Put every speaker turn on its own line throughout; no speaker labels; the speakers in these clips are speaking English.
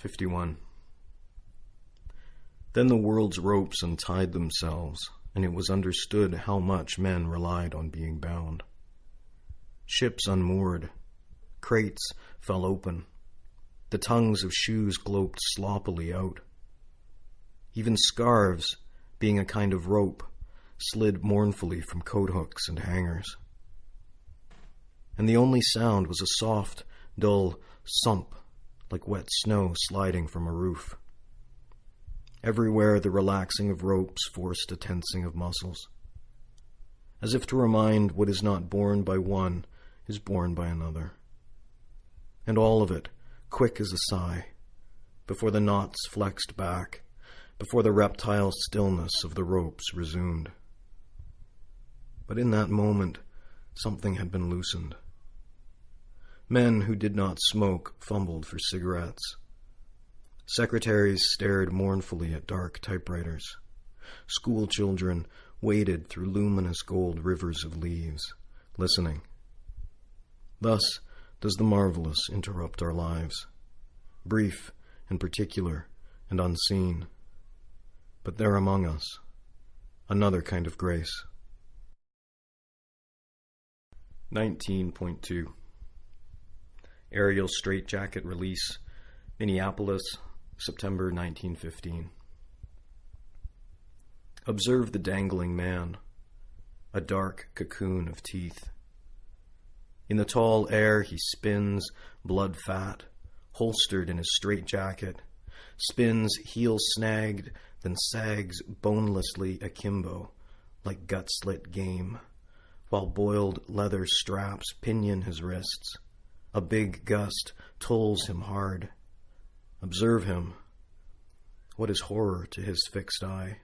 51. Then the world's ropes untied themselves, and it was understood how much men relied on being bound. Ships unmoored, crates fell open, the tongues of shoes gloped sloppily out. Even scarves, being a kind of rope, slid mournfully from coat hooks and hangers. And the only sound was a soft, dull sump, like wet snow sliding from a roof. Everywhere the relaxing of ropes forced a tensing of muscles, as if to remind what is not borne by one is borne by another. And all of it, quick as a sigh, before the knots flexed back, before the reptile stillness of the ropes resumed. But in that moment, something had been loosened. Men who did not smoke fumbled for cigarettes. Secretaries stared mournfully at dark typewriters. School children waded through luminous gold rivers of leaves, listening. Thus does the marvelous interrupt our lives, brief and particular and unseen. But there among us, another kind of grace. 19.2 Aerial Straitjacket Release, Minneapolis, September 1915. Observe the dangling man, a dark cocoon of teeth. In the tall air he spins, blood-fat, holstered in his straitjacket, spins heel-snagged, then sags bonelessly akimbo, like gut-slit game, while boiled leather straps pinion his wrists. A big gust tolls him hard. Observe him. What is horror to his fixed eye?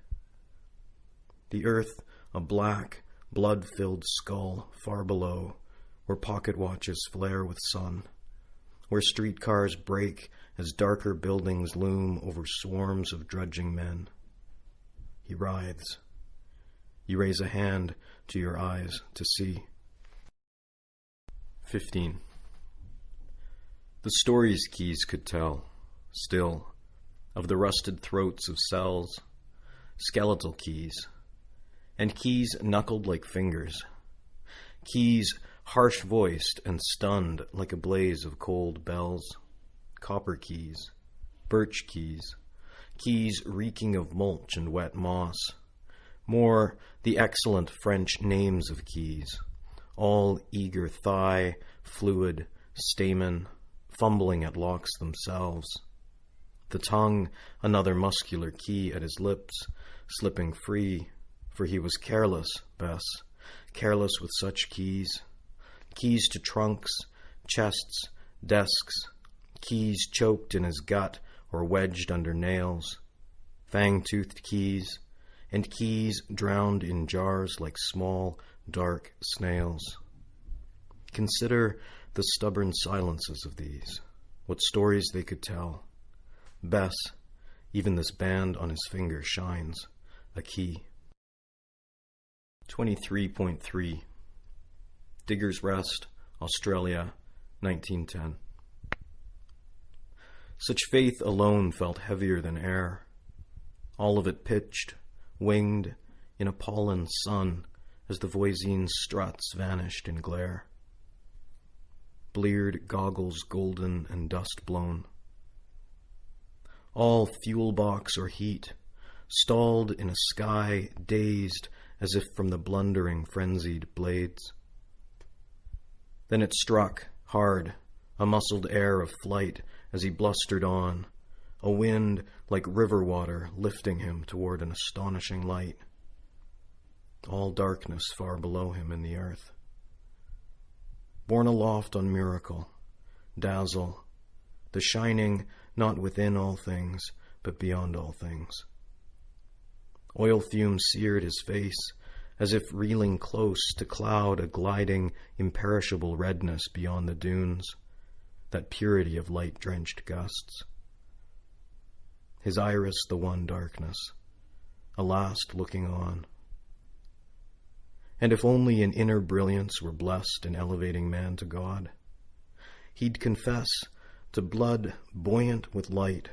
The earth, a black, blood-filled skull far below, where pocket watches flare with sun, where streetcars break as darker buildings loom over swarms of drudging men. He writhes. You raise a hand to your eyes to see. 15. The stories keys could tell, still, of the rusted throats of cells, skeletal keys, and keys knuckled like fingers, keys harsh-voiced and stunned like a blaze of cold bells, copper keys, birch keys, keys reeking of mulch and wet moss, more the excellent French names of keys, all eager thigh, fluid, stamen, fumbling at locks themselves. The tongue, another muscular key at his lips, slipping free, for he was careless, Bess, careless with such keys. Keys to trunks, chests, desks, keys choked in his gut or wedged under nails, fang-toothed keys, and keys drowned in jars like small, dark snails. Consider the stubborn silences of these, what stories they could tell. Bess, even this band on his finger shines, a key. 23.3 Digger's Rest, Australia, 1910. Such faith alone felt heavier than air, all of it pitched, winged, in a pollen sun as the Voisin's struts vanished in glare. Bleared goggles golden and dust-blown. All fuel box or heat, stalled in a sky dazed as if from the blundering, frenzied blades. Then it struck, hard, a muscled air of flight as he blustered on, a wind like river water lifting him toward an astonishing light. All darkness far below him in the earth. Borne aloft on miracle, dazzle, the shining not within all things, but beyond all things. Oil fumes seared his face, as if reeling close to cloud a gliding, imperishable redness beyond the dunes, that purity of light-drenched gusts. His iris the one darkness, a last looking on. And if only an inner brilliance were blessed in elevating man to God, he'd confess to blood buoyant with light,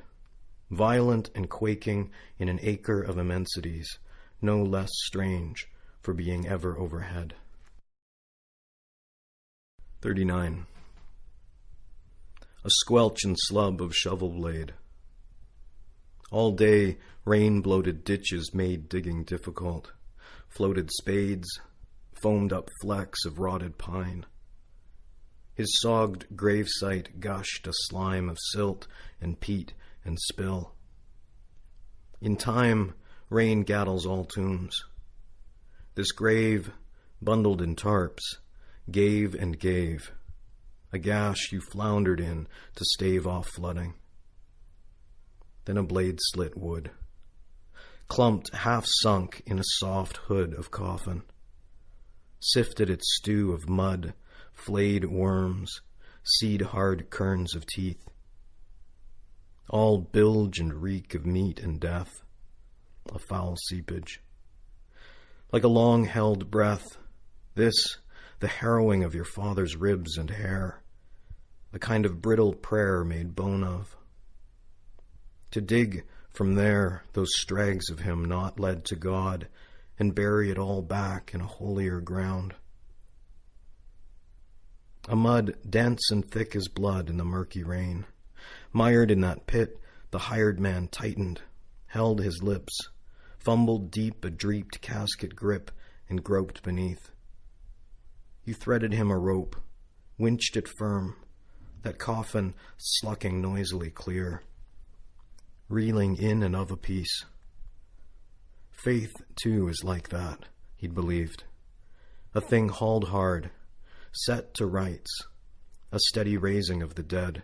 violent and quaking in an acre of immensities, no less strange for being ever overhead. 39. A squelch and slub of shovel blade. All day, rain-bloated ditches made digging difficult, floated spades, foamed up flecks of rotted pine. His sogged gravesite gushed a slime of silt and peat and spill. In time, rain gaddles all tombs. This grave, bundled in tarps, gave and gave, a gash you floundered in to stave off flooding. Then a blade slit wood, clumped half-sunk in a soft hood of coffin, sifted its stew of mud, flayed worms, seed-hard kerns of teeth. All bilge and reek of meat and death, a foul seepage. Like a long-held breath, this, the harrowing of your father's ribs and hair, a kind of brittle prayer made bone of. To dig from there those strags of him not led to God, and bury it all back in a holier ground. A mud dense and thick as blood in the murky rain. Mired in that pit, the hired man tightened, held his lips, fumbled deep a dreeped casket grip, and groped beneath. You threaded him a rope, winched it firm, that coffin slucking noisily clear, reeling in and of a piece. Faith, too, is like that, he'd believed. A thing hauled hard, set to rights, a steady raising of the dead.